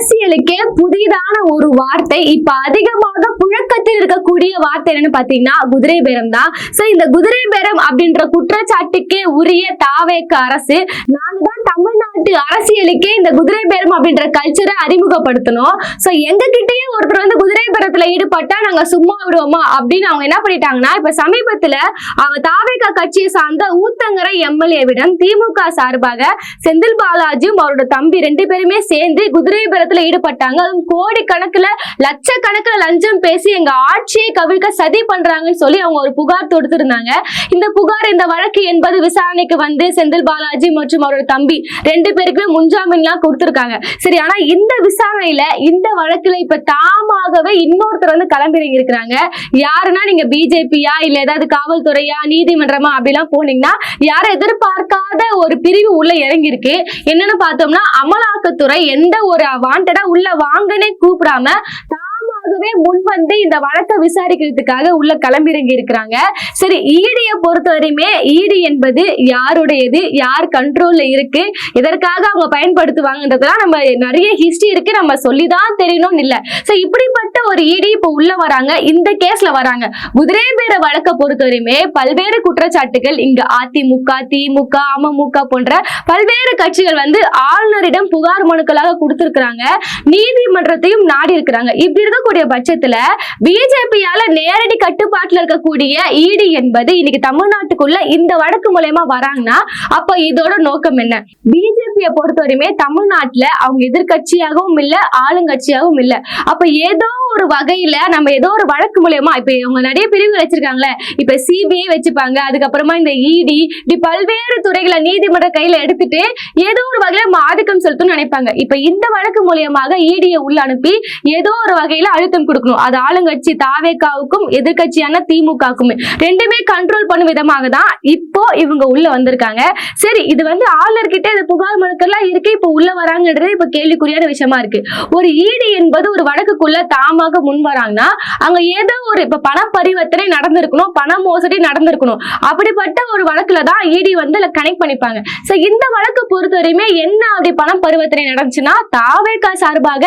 அரசியலுக்கே புதிதான ஒரு வார்த்தை இப்ப அதிகமாக புழக்கத்தில் இருக்கக்கூடிய வார்த்தை என்னன்னு பாத்தீங்கன்னா குதிரை பேரம் தான். சோ இந்த குதிரை பேரம் அப்படின்ற குற்றச்சாட்டுக்கே உரிய தாவேக அரசு நாங்க தான் தமிழ்நாட்டு அரசியலுக்கே இந்த குதிரை பேரம் அப்படின்ற கல்ச்சரை அறிமுகப்படுத்தணும். சோ எங்க கிட்டயே ஒருத்தர் வந்து குதிரை பேரத்துல ஈடுபட்டா நாங்க சும்மா விடுவோமா அப்படின்னு அவங்க என்ன பண்ணிட்டாங்கன்னா, இப்ப சமீபத்துல அவங்க தாவேக கட்சியை சார்ந்த ஊத்தங்கரை எம்எல்ஏவிடம் திமுக சார்பாக செந்தில் பாலாஜியும் அவரோட தம்பி 2 பேருமே சேர்ந்து குதிரை பேரத்துல ஈடுபட்டாங்க. கோடி கணக்குல லட்சக்கணக்கில் லஞ்சம் பேசி எங்க ஆட்சியை கவிழ்க்க சதி பண்றாங்கன்னு சொல்லி அவங்க ஒரு புகார் தொடுத்திருந்தாங்க. இந்த புகார் இந்த வழக்கு என்பது விசாரணைக்கு வந்து செந்தில் பாலாஜி மற்றும் அவரோட தம்பி 2 பேருக்குமே முன்ஜாமீன்லாம் கொடுத்திருக்காங்க. சரி, ஆனா இந்த விசாரணையில இந்த வழக்குல இப்ப தாமாகவே இன்னொருத்தர் வந்து கிளம்பிறங்கி இருக்கிறாங்க. யாருன்னா நீங்க பிஜேபியா இல்ல ஏதாவது காவல்துறையா நீதிமன்றமா அப்படிலாம் போனீங்கன்னா யாரும் எதிர்பார்க்காத ஒரு பிரிவு உள்ள இறங்கி இருக்கு. என்னன்னு பார்த்தோம்னா அமலாக்கத்துறை எந்த ஒரு வாண்டடா உள்ள வாங்கனே கூப்பிடாம தாமாகவே முன் வந்து இந்த வழக்கை விசாரிக்கிறதுக்காக உள்ள கிளம்பிறங்கி இருக்கிறாங்க. சரி, ஈடிய பொறுத்தவரையுமே ஈடி என்பது யாருடையது, யார் கண்ட்ரோல்ல இருக்கு, எதற்காக அவங்க பயன்படுத்துவாங்கன்றதுலாம் நம்ம நிறைய ஹிஸ்டரி இருக்கு, நம்ம சொல்லிதான் தெரியணும்னு இல்ல. சோ இப்படிப்பட்ட ஒரு ஈடி இப்ப உள்ள வராங்க, இந்த கேஸ்ல வராங்க. குதிரை பேர வழக்கை பொறுத்தவரையுமே பல்வேறு குற்றச்சாட்டுகள் இங்க அதிமுக, திமுக, அமமுக போன்ற பல்வேறு கட்சிகள் வந்து ஆளுநரிடம் புகார் மனுக்களாக கொடுத்திருக்கிறாங்க, நீதிமன்றத்தையும் நாடி இருக்கிறாங்க. இப்படி இருக்கக்கூடிய பட்சத்துல பிஜேபியால நேரடி கட்டுப்பாட்டுல இருக்கக்கூடிய ஈடி என்பது இன்னைக்கு தமிழ்நாட்டுக்குள்ள இந்த வழக்கு மூலமா வராங்கன்னா அப்ப இதோட நோக்கம் என்ன? பிஜேபியை பொறுத்தவரையுமே தமிழ்நாட்டுல அவங்க எதிர்கட்சியாகவும் இல்ல ஆளுங்கட்சியாகவும் இல்ல. அப்ப ஏதோ ஒரு வகையில நம்ம ஏதோ ஒரு வழக்கு மூலமா இப்ப இவங்க நிறைய பிரிவுகள் வச்சிருக்காங்களே, இப்ப சிபிஐ வச்சுப்பாங்க, அதுக்கப்புறமா இந்த இடி, இப்படி பல்வேறு துறைகளை நீதிமன்ற கையில எடுத்துட்டு ஏதோ ஒரு வகையில ஆதிக்கம் செலுத்தணும்னு நினைப்பாங்க. இப்ப இந்த வழக்கு மூலியமாக ஈடியை உள்ள அனுப்பி ஏதோ ஒரு வகையில அழுத்தம் கொடுக்கணும். அது ஆளுங்கட்சி தாவேகாவுக்கும் எதிர்கட்சியான திமுகவுக்குமே ரெண்டுமே கண்ட்ரோல் பண்ணும் விதமாக தான் இப்போ இவங்க உள்ள வந்திருக்காங்க. சரி, இது வந்து ஆளுநர்கிட்ட இந்த புகார் மனுக்கெல்லாம் இருக்கு, இப்ப உள்ள வராங்கன்றது இப்ப கேள்விக்குறியான விஷயமா இருக்கு. ஒரு ஈடி என்பது ஒரு வழக்குக்குள்ள தாமாக முன் வராங்கன்னா அங்க ஏதோ ஒரு இப்ப பண பரிவர்த்தனை நடந்திருக்கணும், பண மோசடி நடந்திருக்கணும். அப்படிப்பட்ட ஒரு வழக்குல தான் ஈடி வந்து கனெக்ட் பண்ணிப்பாங்க. சோ இந்த வழக்கு பொறுத்தவரையுமே என்ன அப்படி பண பரிவர்த்தனை நடந்துச்சுன்னா தாவேகா சார்பாக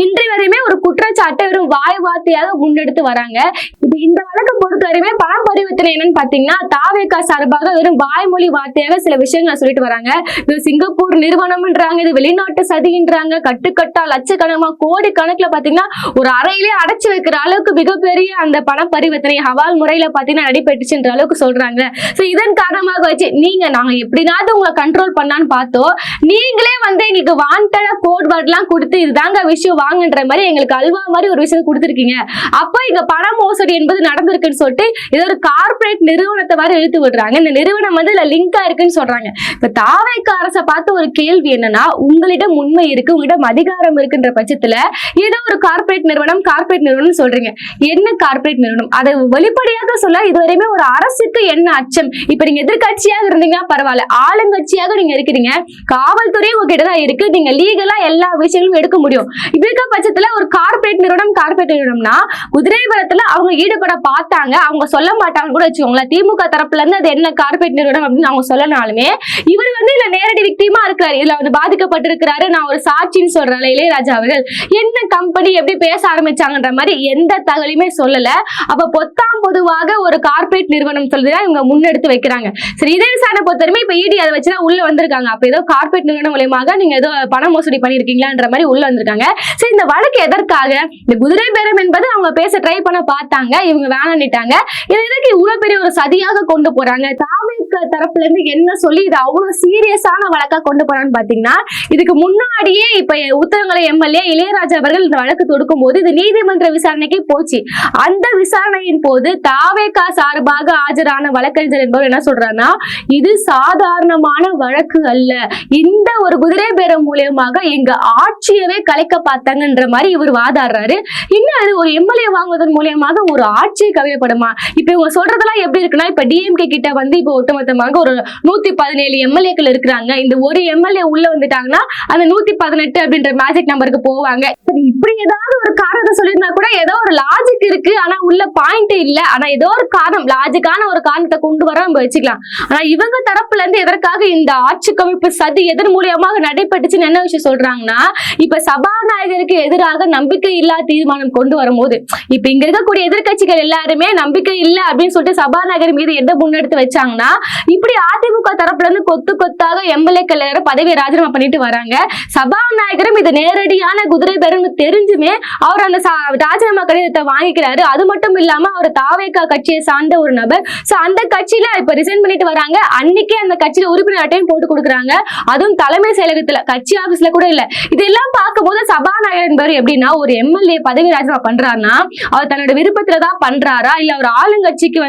இன்று வரையுமே ஒரு குற்றச்சாட்டை வெறும் வாய் வார்த்தையாக முன்னெடுத்து வராங்க. இப்ப இந்த வழக்கு பொறுத்தவரையுமே பண பரிவர்த்தனை என்னன்னு பாத்தீங்கன்னா தாவேகா சார்பாக வெறும் வாய்மொழி வார்த்தையாக சில விஷயங்களை சொல்லிட்டு வராங்க. இது சிங்கப்பூர் நிறுவனம்ன்றாங்க, இது வெளிநாட்டு சதின்றாங்க, கட்டுக்கட்டா லட்சக்கணக்கா கோடி கணக்குல பாத்தீங்கன்னா ஒரு அறையிலே அடைச்சு வைக்கிற அளவுக்கு மிகப்பெரிய அந்த பண பரிவர்த்தனை ஹவால் முறையில பாத்தீங்கன்னா நடைபெற்றுச்சுன்ற அளவுக்கு சொல்றாங்க. சோ இதன் காரணமாக வச்சு நாங்க எப்படினாவது உங்களை கண்ட்ரோல் பண்ணான்னு பார்த்தோம், நீங்களே வந்து எங்களுக்கு வாண்டடா கோட் வேர்ட் எல்லாம் கொடுத்து இதுதாங்க விஷயம் வாங்குன்ற மாதிரி எங்களுக்கு அல்வா மாதிரி ஒரு விஷயம் கொடுத்துருக்கீங்க. அப்ப இங்க பண மோசடி என்பது நடந்திருக்குன்னு சொல்லிட்டு இது ஒரு கார்பரேட் நிறுவனத்தை மாதிரி இழுத்து விடுறாங்க. இந்த நிறுவனம் வந்து இதுல லிங்கா இருக்குன்னு சொல்றாங்க. இப்ப தாவேக அரசை பார்த்து ஒரு கேள்வி என்னன்னா, உங்களிடம் உண்மை இருக்கு, உங்களிடம் அதிகாரம் இருக்குன்ற பட்சத்துல ஏதோ ஒரு கார்பரேட் நிறுவனம் சொல்றீங்க. என்ன கார்பரேட் நிறுவனம்? அதை வெளிப்படையாக சொல்ல இதுவரையுமே ஒரு அரசுக்கு என்ன அச்சம்? இப்ப நீங்க எதிர்கட்சியாக இருந்தீங்கன்னா பரவாயில்ல, ஆளுங்கட்சியாக நீங்க இருக்கிறீங்க, காவல்துறை உங்ககிட்ட தான் இருக்கு, நீங்க லீகலா எல்லா விஷயங்களும் எடுக்க முடியும். இப்படி இருக்க பட்சத்துல ஒரு கார்பரேட் நிறுவனம்னா குதிரை பேரத்துல அவங்க ஈடுபட பார்த்தாங்க, அவங்க சொல்ல மாட்டாங்கன்னு கூட வச்சுக்கோங்களேன். திமுக தரப்புல இருந்து அது என்ன கார்பரேட் நிறுவனம் அப்படின்னு அவங்க சொல்லனாலுமே இவர் வந்து இதுல நேரடி விக்டிமா இருக்கிறாரு, இதுல வந்து பாதிக்கப்பட்டிருக்கிறாரு, நான் ஒரு சாட்சின்னு சொல்றாரு இளையராஜா அவர்கள். என்ன கம்பெனி எப்படி பேச ஆரம்பிச்சாங்கன்ற மாதிரி எந்த தகவலுமே சொல்லல. அப்ப பொத்தாம் பொதுவாக ஒரு கார்பரேட் நிறுவனம் சொல்லிதான் இவங்க முன்னெடுத்து வைக்கிறாங்க. சரி, இதே விசாரணை பொறுத்தவரைமே இப்ப ஈடி அதை வச்சுதான் உள்ள வந்திருக்காங்க. அப்ப ஏதோ கார்பரேட் நிறுவனம் மூலமாக நீங்க ஏதோ பண மோசடி பண்ணிருக்கீங்களான்ற மாதிரி உள்ள வந்திருக்காங்க. சரி, இந்த வழக்கு எதற்காக? இந்த குதிரை பேரம் என்பது அவங்க பேச ட்ரை பண்ண பார்த்தாங்க, இவங்க வேணான்னுட்டாங்க. இதற்கு இவ்வளவு பெரிய ஒரு சதியாக கொண்டு போறாங்க. தாவேக தரப்புல இருந்து என்ன சொல்லி இது அவ்வளவு சீரியஸான வழக்கா கொண்டு போறான்னு பாத்தீங்கன்னா, இதுக்கு முன்னாடியே இப்ப உத்தரங்கரை எம்எல்ஏ இளையராஜா அவர்கள் இந்த வழக்கு தொடுக்கும் போது இது நீதிமன்ற விசாரணைக்கு போச்சு. அந்த விசாரணையின் போது தாவேகா சார்பாக ஆஜரான வழக்கறிஞர் என்பவர் என்ன சொல்றாருன்னா, இது சாதாரணமான வழக்கு அல்ல, இந்த ஒரு குதிரை பேரம் மூலியமாக எங்க ஆட்சியவே கலைக்க பார்த்தாங்கன்ற மாதிரி இவர் வாதாடுறாரு. இன்னும் அது ஒரு எம்எல்ஏ வாங்குவதன் மூலியமாக ஒரு ஆட்சியை கவிழப்படுமா? இப்ப இவங்க சொல்றதெல்லாம் எப்படி இருக்குன்னா, இப்ப டிஎம்கே கிட்ட வந்து இப்ப ஒட்டுமொத்தமாக ஒரு 117 எம்எல்ஏக்கள் இருக்கிறாங்க. இந்த ஒரு எம்எல்ஏ உள்ள வந்துட்டாங்கன்னா அந்த 118 அப்படின்ற மேஜிக் நம்பருக்கு போவாங்க. இப்படி ஏதாவது ஒரு காரணத்தை கருத்தை சொல்லியிருந்தா கூட ஏதோ ஒரு லாஜிக் இருக்கு, ஆனா உள்ள பாயிண்ட் இல்ல, ஆனா ஏதோ ஒரு காரணம், லாஜிக்கான ஒரு காரணத்தை கொண்டு வர நம்ம வச்சுக்கலாம். ஆனா இவங்க தரப்புல இருந்து எதற்காக இந்த ஆட்சி கவிழ்ப்பு சதி எதன் மூலியமாக நடைபெற்றுச்சுன்னு என்ன விஷயம் சொல்றாங்கன்னா, இப்ப சபாநாயகருக்கு எதிராக நம்பிக்கை இல்லா தீர்மானம் கொண்டு வரும்போது இப்ப இங்க இருக்கக்கூடிய எதிர்கட்சிகள் எல்லாருமே நம்பிக்கை இல்ல அப்படின்னு சொல்லிட்டு சபாநாயகர் மீது எந்த முன்னெடுத்து வச்சாங்கன்னா, இப்படி அதிமுக தரப்புல இருந்து கொத்து கொத்தாக எம்எல்ஏக்கள் பதவியை ராஜினாமா பண்ணிட்டு வராங்க. சபாநாயகரும் இது நேரடியான குதிரை பேரம் தெரிஞ்சுமே அவர் அந்த ராஜினாமா கடிதத்தை வாங்கிக்கிறாரு. அது மட்டும் இல்லாம அவர் தாவேகா கட்சியை சார்ந்த ஒரு நபர். சோ அந்த கட்சியில இப்ப ரிசைன் பண்ணிட்டு வராங்க. அன்னைக்கே அந்த கட்சியில உறுப்பினர் அட்டையும் போட்டு கொடுக்குறாங்க. அதுவும் தலைமை செயலகத்துல, கட்சி ஆபீஸ்ல கூட இல்ல. இதெல்லாம் பார்க்கும்போது சபாநாயகர் என்பவர் எப்படின்னா, ஒரு எம்எல்ஏ பதவி ராஜினாமா பண்றாருன்னா அவர் தன்னோட விருப்பத்துலதான் பண்றாரா, இல்ல ஒரு ஆளுங்கட்சிக்கு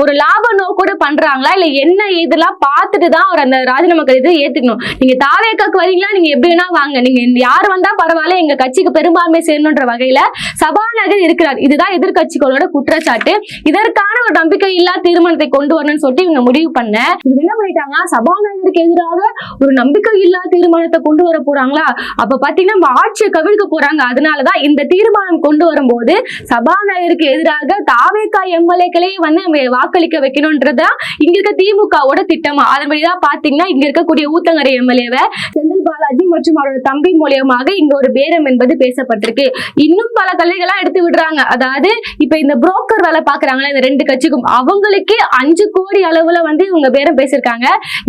ஒரு லாப நோக்கோட பண்றாங்களா, இல்ல என்ன இதெல்லாம் பார்த்துட்டு தான் அவர் அந்த ராஜினாமா கடிதத்தை ஏத்துக்கணும். நீங்க தாவேகாக்கு வரீங்களா, நீங்க எப்படின்னா வாங்க, நீங்க யார் வந்தா பரவாயில்ல, எங்க கட்சிக்கு பெரும்பான்மை சேரணுன்ற வகையில சபாநாயகர் இருக்கிறார். இதுதான் எதிர்கட்சிகளோட குற்றச்சாட்டு. இதற்கான ஒரு நம்பிக்கை இல்லா தீர்மானத்தை கொண்டு வரணும்னு சொல்லிட்டு இவங்க முடிவு பண்ண இவங்க என்ன பண்ணிட்டாங்க, சபாநாயகருக்கு எதிராக ஒரு நம்பிக்கை இல்லா தீர்மானத்தை கொண்டு வர போறாங்களா, அப்ப பாத்தீங்கன்னா ஆட்சியை கவிழ்க்க போறாங்க. அதனாலதான் இந்த தீர்மானம் கொண்டு வரும்போது சபாநாயகருக்கு எதிராக தாவேகா எம்எல்ஏக்களே நம்ம வாக்களிக்க வைக்கணும்ன்றதா இங்க இருக்க திமுகவோட திட்டமா. அதன்படிதான் பாத்தீங்கன்னா இங்க இருக்கக்கூடிய ஊத்தங்கரை எம்எல்ஏவை செந்தில் பாலாஜி மற்றும் அவரோட தம்பி மூலியமாக இங்க ஒரு பேரம் என்பது பேசப்பட்டிருக்கு. இன்னும் பல கல்விகளா எடுத்து விடுறாங்க. அதாவது இப்ப இந்த புரோக்கர் வேலை பாக்குறாங்களா இந்த ரெண்டு கட்சிக்கும், அவங்களுக்கே 5 கோடி அளவுல இவங்க பேரம் பேசிருக்காங்க.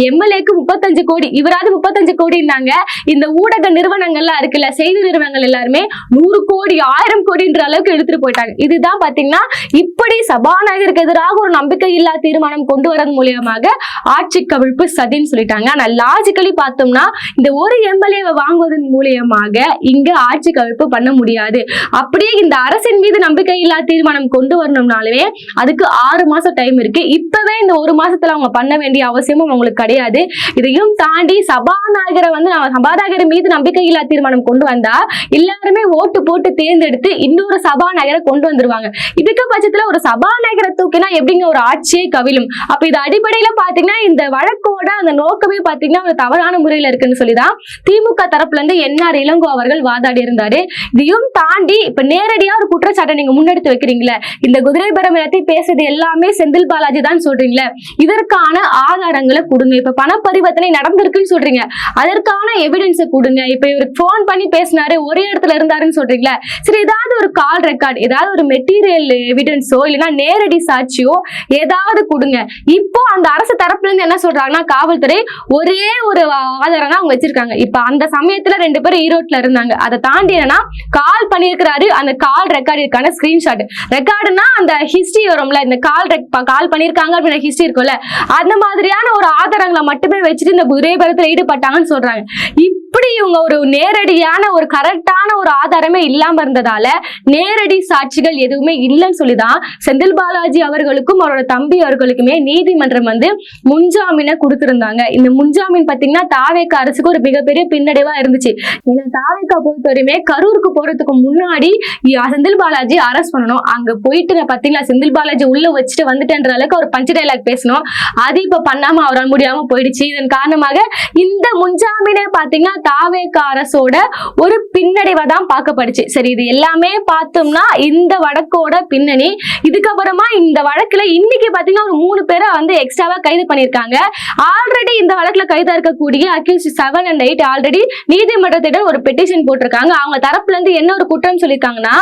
எம்எல்ஏக்கு 35 கோடி, இவராது 35 கோடினாங்க. இந்த ஊடக நிறுவனங்கள்லாம் இருக்குல்ல, செய்தி நிறுவனங்கள் எல்லாருமே 100 கோடி 1000 கோடின்ற அளவுக்கு எடுத்துட்டு போயிட்டாங்க. இதுதான் பாத்தீங்கன்னா இப்படி சபாநாயகருக்கு எதிராக ஒரு நம்பிக்கை இல்லா தீர்மானம் கொண்டு வரது மூலியமாக ஆட்சி கவிழ்ப்பு சதின்னு சொல்லிட்டாங்க. ஆனா லாஜிக்கலி பார்த்தோம்னா இந்த ஒரு எம்எல்ஏவை வாங்குவதன் மூலியமாக இங்க ஆட்சி கவிழ்ப்பு பண்ண முடியாது. அப்படியே இந்த அரசின் மீது நம்பிக்கை இல்லா தீர்மானம் கொண்டு வரணும்னாலே அதுக்கு 6 மாசம் டைம் இருக்கு. இப்பவே இந்த 1 மாசத்துல அவங்க பண்ண வேண்டிய அவசியமும் அவங்களுக்கு கிடையாது. இதையும் தாண்டி சபாநாயகரை சபாநாயகர் மீது நம்பிக்கை இல்லா தீர்மானம் கொண்டு வந்தா எல்லாருமே ஓட்டு போட்டு தேர்ந்தெடுத்து இன்னொரு சபாநாயகரை கொண்டு வந்துருவாங்க. இதுக்கு பட்சத்துல ஒரு சபாநாயகரை தூக்கினா எப்படிங்க ஒரு ஆட்சியே கவிழும். அப்ப இது அடிப்படையில பாத்தீங்கன்னா இந்த வழக்கோட அந்த நோக்கமே பாத்தீங்கன்னா ஒரு தவறான முறையில இருக்குன்னு சொல்லிதான் திமுக தரப்புல இருந்து என்ஆர் இளங்கோ அவர்கள் வாதாடி இருந்தாரு. இதையும் தாண்டி இப்ப நேரடியா ஒரு குற்றச்சாட்டை நீங்க முன்னெடுத்து வைக்கிறீங்களே, இந்த குதிரை பேரம் பேசுறது எல்லாமே செந்தில் பாலாஜி தான் சொல்றீங்களே, இதற்கான ஆதாரங்களை கொடுங்க. இப்ப பண பரிவர்த்தனை நடந்திருக்குன்னு சொல்றீங்க, அதற்கான எவிடன்ஸ் கொடுங்க. இப்ப இவருக்கு போன் பண்ணி பேசினாரு, ஒரே இடத்துல இருந்தாருன்னு சொல்றீங்களா, சரி ஏதாவது ஒரு கால் ரெக்கார்ட், ஏதாவது ஒரு மெட்டீரியல் எவிடன்ஸோ இல்லைன்னா நேரடி சாட்சியோ ஏதாவது கொடுங்க. இப்போ அந்த அரசு தரப்புல இருந்து என்ன சொல்றாங்கன்னா, காவல்துறை ஒரே ஒரு ஆதாரம் தான் அவங்க வச்சிருக்காங்க. இப்ப அந்த சமயத்துல 2 பேரும் ஈரோட்ல இருந்தாங்க. அதை தாண்டி என்னன்னா கால் பண்ணிருக்கிறாரு, அந்த கால் ரெக்கார்டுக்கான ஸ்கிரீன்ஷாட். ரெக்கார்டுனா அந்த ஹிஸ்டரி வரும்ல, இந்த கால் பண்ணிருக்காங்க அப்படின்ற ஹிஸ்டரி இருக்கும்ல, அந்த மாதிரியான ஒரு ஆதாரங்களை மட்டுமே வச்சுட்டு இந்த குதிரை பேரத்துல ஈடுபட்டாங்கன்னு சொல்றாங்க. இப்படி இவங்க ஒரு நேரடியான ஒரு கரெக்டான ஒரு ஆதாரமே இல்லாம இருந்ததால நேரடி சாட்சிகள் எதுவுமே இல்லைன்னு சொல்லிதான் செந்தில் பாலாஜி அவர்களுக்கும் அவரோட தம்பி அவர்களுக்குமே நீதிமன்றம் முன்ஜாமீனை கொடுத்திருந்தாங்க. இந்த முன்ஜாமீன் பாத்தீங்கன்னா தாவேகா அரசுக்கு ஒரு மிகப்பெரிய பின்னடைவா இருந்துச்சு. ஏன்னா தாவேகா பொறுத்தவரையுமே கரூருக்கு போறதுக்கு முன்னாடி செந்தில் பாலாஜி அரெஸ்ட் பண்ணணும். அங்க போயிட்டு பாத்தீங்களா செந்தில் பாலாஜி உள்ள வச்சுட்டு வந்துட்டேன்ற அளவுக்கு ஒரு பஞ்ச டைலாக் பேசணும். அது இப்ப பண்ணாம அவரால் முடியாம போயிடுச்சு. இதன் காரணமாக இந்த முன்ஜாமீனை பாத்தீங்கன்னா தாவேகா அரசோட ஒரு பின்னடைவா தான் பார்க்கப்படுச்சு. சரி, இது எல்லாமே பார்த்தோம்னா இந்த வழக்கோட பின்னணி. இதுக்கப்புறமா இந்த வழக்குல இன்னைக்கு பாத்தீங்கன்னா ஒரு 3 பேரை எக்ஸ்ட்ராவா கைது பண்ணிருக்காங்க. ஆல்ரெடி இந்த வழக்குல கைதா இருக்கக்கூடிய அக்யூஸ்ட் 7 and 8 ஆல்ரெடி நீதிமன்றத்திடம் ஒரு பெட்டிஷன் போட்டிருக்காங்க. அவங்க தரப்புல இருந்து என்ன ஒரு குற்றம் சொல்லியிருக்காங்கன்னா,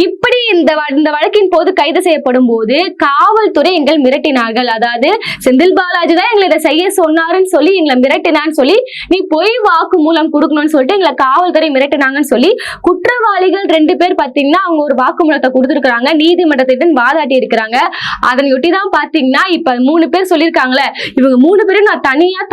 இப்படி இந்த வழக்கின் போது கைது செய்யப்படும் போது காவல்துறை எங்கள் மிரட்டினார்கள், அதாவது செந்தில் பாலாஜி தான் எங்களை இதை செய்ய சொன்னாருன்னு சொல்லி எங்களை மிரட்டினான்னு சொல்லி நீ பொய் வாக்கு மூலம் கொடுக்கணும்னு சொல்லிட்டு எங்களை காவல்துறை மிரட்டினாங்கன்னு சொல்லி குற்றவாளிகள் 2 பேர் பாத்தீங்கன்னா அவங்க ஒரு வாக்குமூலத்தை கொடுத்திருக்காங்க, நீதிமன்றத்திடம் வாதாட்டி இருக்கிறாங்க. அதனையொட்டி தான் பாத்தீங்கன்னா இப்ப 3 பேர் சொல்லியிருக்காங்களே, இவங்க 3 பேரும் நான்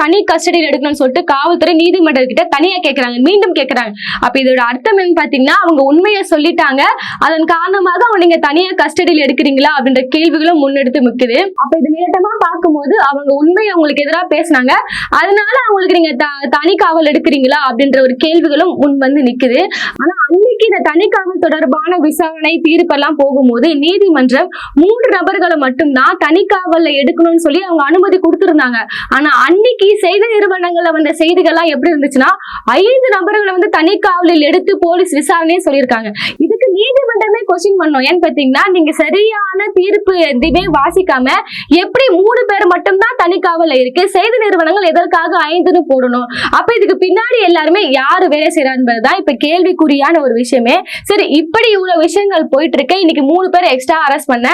தனி கஸ்டடியில் எடுக்கணும்னு சொல்லிட்டு காவல்துறை நீதிமன்றத்திட்ட தனியா கேட்கறாங்க, மீண்டும் கேட்கறாங்க. அப்ப இதோட அர்த்தம் என்ன பாத்தீங்கன்னா, அவங்க உண்மையை சொல்லிட்டாங்க, அதன் காரணமாக அவங்க நீங்க தனியா கஸ்டடியில் எடுக்கிறீங்களா அப்படின்ற கேள்விகளும் முன்னெடுத்து நிக்குது. அப்ப இது மேலட்டமா பார்க்கும்போது அவங்க உண்மையை அவங்களுக்கு எதிராக பேசினாங்க, அதனால அவங்களுக்கு நீங்க தனி காவல் எடுக்கிறீங்களா அப்படின்ற ஒரு கேள்விகளும் முன் நிக்குது. ஆனா அன்னைக்கு இந்த தனி காவல் தொடர்பான விசாரணை தீர்ப்பெல்லாம் போகும்போது நீதிமன்றம் 3 நபர்களை மட்டும்தான் தனி காவல்ல எடுக்கணும்னு சொல்லி அவங்க அனுமதி கொடுத்திருந்தாங்க. ஆனா அன்னைக்கு செய்தி நிறுவனங்கள்ல வந்த செய்திகள்லாம் எப்படி இருந்துச்சுன்னா 5 நபர்களை தனி காவலில் எடுத்து போலீஸ் விசாரணையை சொல்லியிருக்காங்க. இதுக்கு நீதி நீதிமன்றமே கொஸ்டின் பண்ணோம். ஏன்னு பாத்தீங்கன்னா நீங்க சரியான தீர்ப்பு எதுவுமே வாசிக்காம எப்படி 3 பேர் மட்டும் தான் தனி காவல்ல இருக்கு, செய்தி நிறுவனங்கள் எதற்காக 5ன்னு போடணும், அப்ப இதுக்கு பின்னாடி எல்லாருமே யாரு வேலை செய்யறான்பதுதான் இப்ப கேள்விக்குறியான ஒரு விஷயமே. சரி, இப்படி இவ்வளவு விஷயங்கள் போயிட்டு இருக்கு. இன்னைக்கு 3 பேர் எக்ஸ்ட்ரா அரெஸ்ட் பண்ண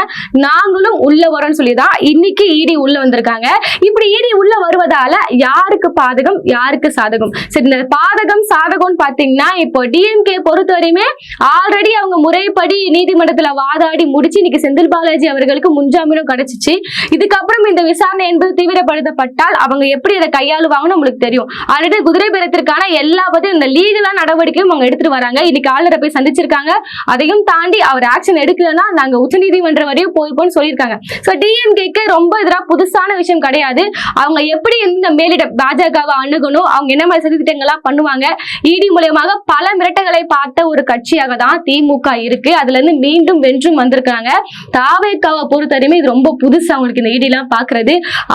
நாங்களும் உள்ள வரோம்னு சொல்லிதான் இன்னைக்கு இடி உள்ள வந்திருக்காங்க. இப்படி இடி உள்ள வருவதால யாருக்கு பாதகம் யாருக்கு சாதகம்? சரி, இந்த பாதகம் சாதகம் பாத்தீங்கன்னா இப்போ டிஎம்கே பொறுத்த வரையுமே ஆல்ரெடி அவங்க முறைப்படி நீதிமன்றத்துல வாதாடி முடிச்சு இன்னைக்கு செந்தில் பாலாஜி அவர்களுக்கு முன்ஜாமீனும் கிடைச்சிச்சு. இதுக்கப்புறம் இந்த விசாரணை என்பது தீவிரப்படுத்தப்பட்டால் அவங்க எப்படி அதை கையாளுவாங்கன்னு நம்மளுக்கு தெரியும். ஆல்ரெடி குதிரை பேரத்திற்கான எல்லா இந்த லீகலா நடவடிக்கையும் அவங்க எடுத்துட்டு வராங்க. இன்னைக்கு ஆளுநரை போய் சந்திச்சிருக்காங்க. அதையும் தாண்டி அவர் ஆக்ஷன் எடுக்கலன்னா நாங்க உச்சநீதிமன்றம் வரையும் போய்ப்போன்னு சொல்லியிருக்காங்க. சோ டிஎம்கேக்கு ரொம்ப இதெல்லாம் புதுசான விஷயம் கிடையாது. அவங்க எப்படி இந்த மேலிட பாஜகவை அணுகணும், அவங்க என்ன மாதிரி சதித்திட்டங்கள்லாம் பண்ணுவாங்க, இடி மூலமாக பல மிரட்டல்களை பார்த்த ஒரு கட்சியாக தான் திமுக இருக்கு. அதுல இருந்து மீண்டும் வென்றும் வந்திருக்காங்க. தாவேக்காவை பொறுத்தவரையுமே இது ரொம்ப புதுசா அவங்களுக்கு இந்த இடி எல்லாம் பாக்குறது.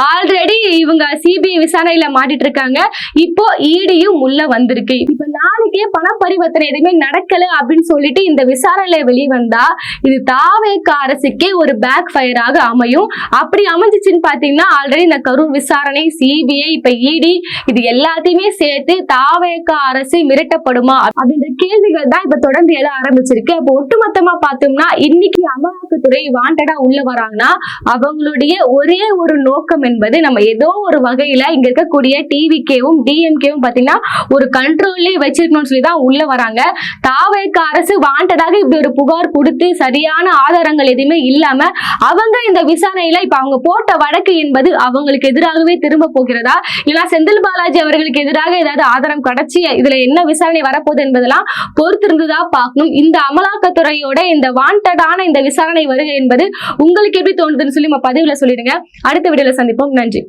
ஆல்ரெடி இவங்க சிபிஐ விசாரணையில மாட்டிட்டு இருக்காங்க. இப்போ இடியும் உள்ள வந்திருக்கு. இப்ப நாளைக்கே பண பரிவர்த்தனை எதுவுமே நடக்கல அப்படின்னு சொல்லிட்டு இந்த விசாரணையில வெளிவந்தா இது தாவேக்கா அரசுக்கே ஒரு பேக் ஃபயராக அமையும். அப்படி அமைஞ்சிச்சுன்னு பாத்தீங்கன்னா ஆல்ரெடி இந்த கரூர் விசாரணை, சிபிஐ, இப்ப இடி, இது எல்லாத்தையுமே சேர்த்து தாவேக்கா அரசு மிரட்டப்படுமா அப்படின்ற கேள்விகள் தான் இப்ப தொடர்ந்து எழ ஆரம்பிச்சிருக்கு. அப்ப ஒட்டுமொத்தமா பார்த்தோம்னா இன்னைக்கு அமலாக்கத்துறை வாண்டடா உள்ள வராங்கன்னா அவங்களுடைய ஒரே ஒரு நோக்கம் என்பது நம்ம ஏதோ ஒரு வகையில இங்க இருக்கக்கூடிய டிவிகேவும் டிஎம்கேவும் பாத்தீங்கன்னா ஒரு கண்ட்ரோல்லே வச்சிருக்கணும்னு சொல்லி தான் உள்ள வராங்க. தாவேக்கா அரசு வாண்டடாக இப்படி ஒரு புகார் கொடுத்து சரியான ஆதாரங்கள் எதுவுமே இல்லாம அவங்க இந்த விசாரணையில இப்ப அவங்க போட்ட வழக்கு என்பது அவங்களுக்கு எதிராகவே திரும்ப போகிறதா, இல்லைன்னா செந்தில் பாலாஜி அவர்களுக்கு எதிராக ஏதாவது ஆதாரம் கிடைச்சி இதுல என்ன விசாரணை வரப்போகுது என்பதெல்லாம் பொறுத்திருந்துதான் பார்க்கணும். இந்த அமலாக்கத்துறையோட இந்த வாண்டடான இந்த விசாரணை வருகை என்பது உங்களுக்கு எப்படி தோணுதுன்னு சொல்லி பதிவுல சொல்லிடுங்க. அடுத்த வீடியோல சந்திப்போம். நன்றி.